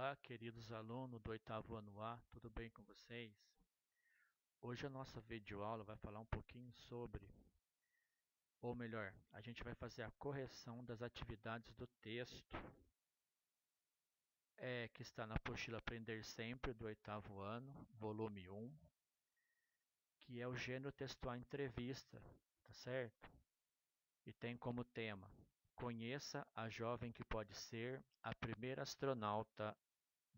Olá, queridos alunos do oitavo ano A, tudo bem com vocês? Hoje a nossa videoaula vai falar um pouquinho sobre, ou melhor, a gente vai fazer a correção das atividades do texto que está na apostila Aprender Sempre do oitavo ano, volume 1, que é o gênero textual entrevista, tá certo? E tem como tema: Conheça a jovem que pode ser a primeira astronauta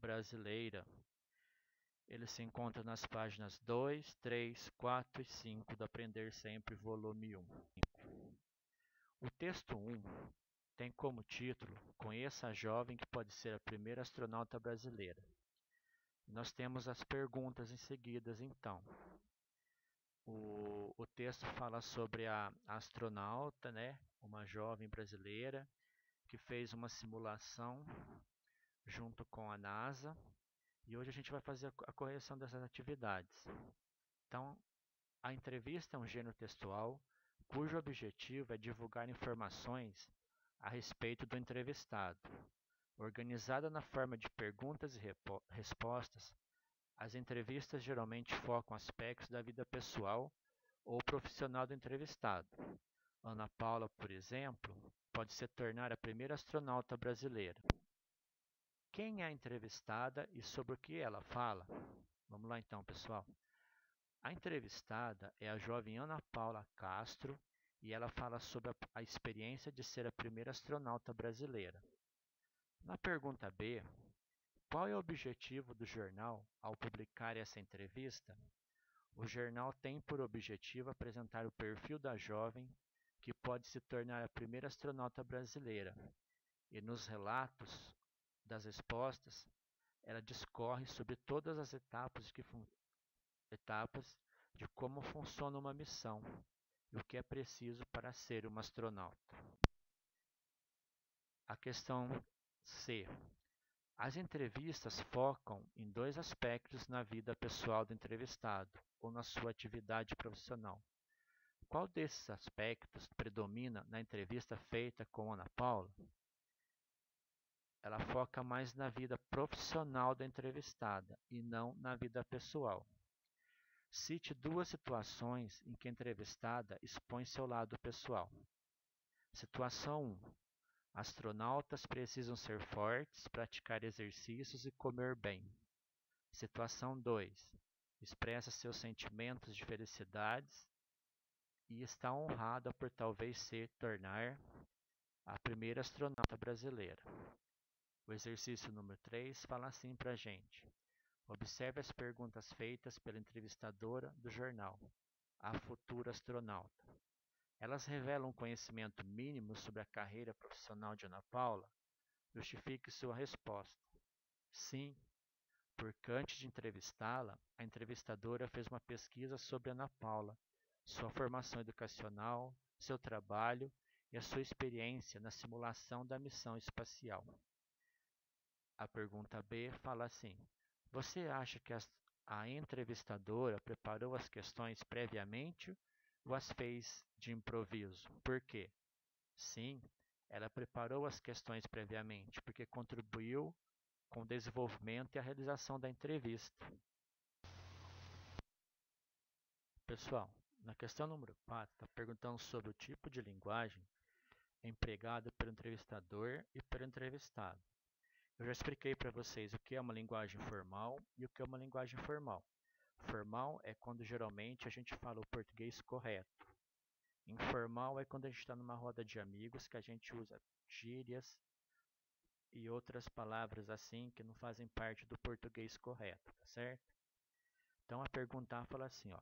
brasileira. Ele se encontra nas páginas 2, 3, 4 e 5 do Aprender Sempre, volume 1. O texto 1 tem como título Conheça a jovem que pode ser a primeira astronauta brasileira. Nós temos as perguntas em seguida, então. O texto fala sobre a astronauta, uma jovem brasileira, que fez uma simulação junto com a NASA. E hoje a gente vai fazer a correção dessas atividades. Então, a entrevista é um gênero textual cujo objetivo é divulgar informações a respeito do entrevistado. Organizada na forma de perguntas e respostas, as entrevistas geralmente focam aspectos da vida pessoal ou profissional do entrevistado. Ana Paula, por exemplo, pode se tornar a primeira astronauta brasileira. Quem é a entrevistada e sobre o que ela fala? Vamos lá então, pessoal. A entrevistada é a jovem Ana Paula Castro e ela fala sobre a experiência de ser a primeira astronauta brasileira. Na pergunta B, qual é o objetivo do jornal ao publicar essa entrevista? O jornal tem por objetivo apresentar o perfil da jovem que pode se tornar a primeira astronauta brasileira. E nos relatos das respostas, ela discorre sobre todas as etapas de como funciona uma missão e o que é preciso para ser uma astronauta. A questão C. As entrevistas focam em dois aspectos na vida pessoal do entrevistado ou na sua atividade profissional. Qual desses aspectos predomina na entrevista feita com Ana Paula? Ela foca mais na vida profissional da entrevistada e não na vida pessoal. Cite duas situações em que a entrevistada expõe seu lado pessoal. Situação 1. Astronautas precisam ser fortes, praticar exercícios e comer bem. Situação 2. Expressa seus sentimentos de felicidades e está honrada por talvez se tornar a primeira astronauta brasileira. O exercício número 3 fala assim para a gente. Observe as perguntas feitas pela entrevistadora do jornal, a futura astronauta. Elas revelam um conhecimento mínimo sobre a carreira profissional de Ana Paula? Justifique sua resposta. Sim, porque antes de entrevistá-la, a entrevistadora fez uma pesquisa sobre Ana Paula, sua formação educacional, seu trabalho e a sua experiência na simulação da missão espacial. A pergunta B fala assim: você acha que a entrevistadora preparou as questões previamente ou as fez de improviso? Por quê? Sim, ela preparou as questões previamente, porque contribuiu com o desenvolvimento e a realização da entrevista. Pessoal, na questão número 4, está perguntando sobre o tipo de linguagem empregado pelo entrevistador e pelo entrevistado. Eu já expliquei para vocês o que é uma linguagem formal e o que é uma linguagem informal. Formal é quando geralmente a gente fala o português correto. Informal é quando a gente está numa roda de amigos que a gente usa gírias e outras palavras assim que não fazem parte do português correto, tá certo? Então a pergunta fala assim, ó,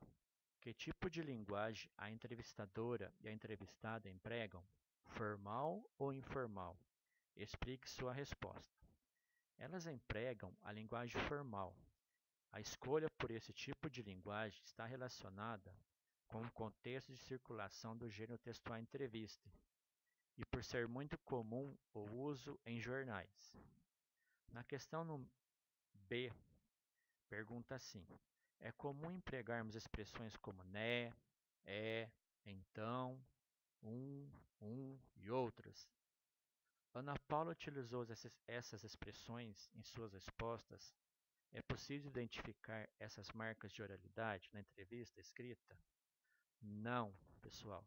que tipo de linguagem a entrevistadora e a entrevistada empregam? Formal ou informal? Explique sua resposta. Elas empregam a linguagem formal. A escolha por esse tipo de linguagem está relacionada com o contexto de circulação do gênero textual entrevista e por ser muito comum o uso em jornais. Na questão no B, pergunta assim: é comum empregarmos expressões como né, é, então, um e outras? Ana Paula utilizou essas expressões em suas respostas. É possível identificar essas marcas de oralidade na entrevista escrita? Não, pessoal,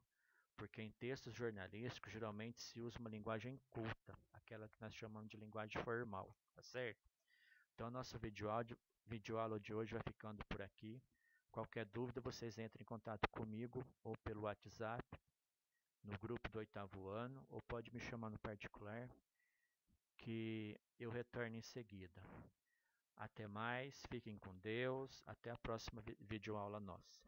porque em textos jornalísticos geralmente se usa uma linguagem culta, aquela que nós chamamos de linguagem formal, tá certo? Então, nosso videoaula de hoje vai ficando por aqui. Qualquer dúvida, vocês entrem em contato comigo ou pelo WhatsApp, no grupo do 8º ano, ou pode me chamar no particular, que eu retorno em seguida. Até mais, fiquem com Deus, até a próxima videoaula nossa.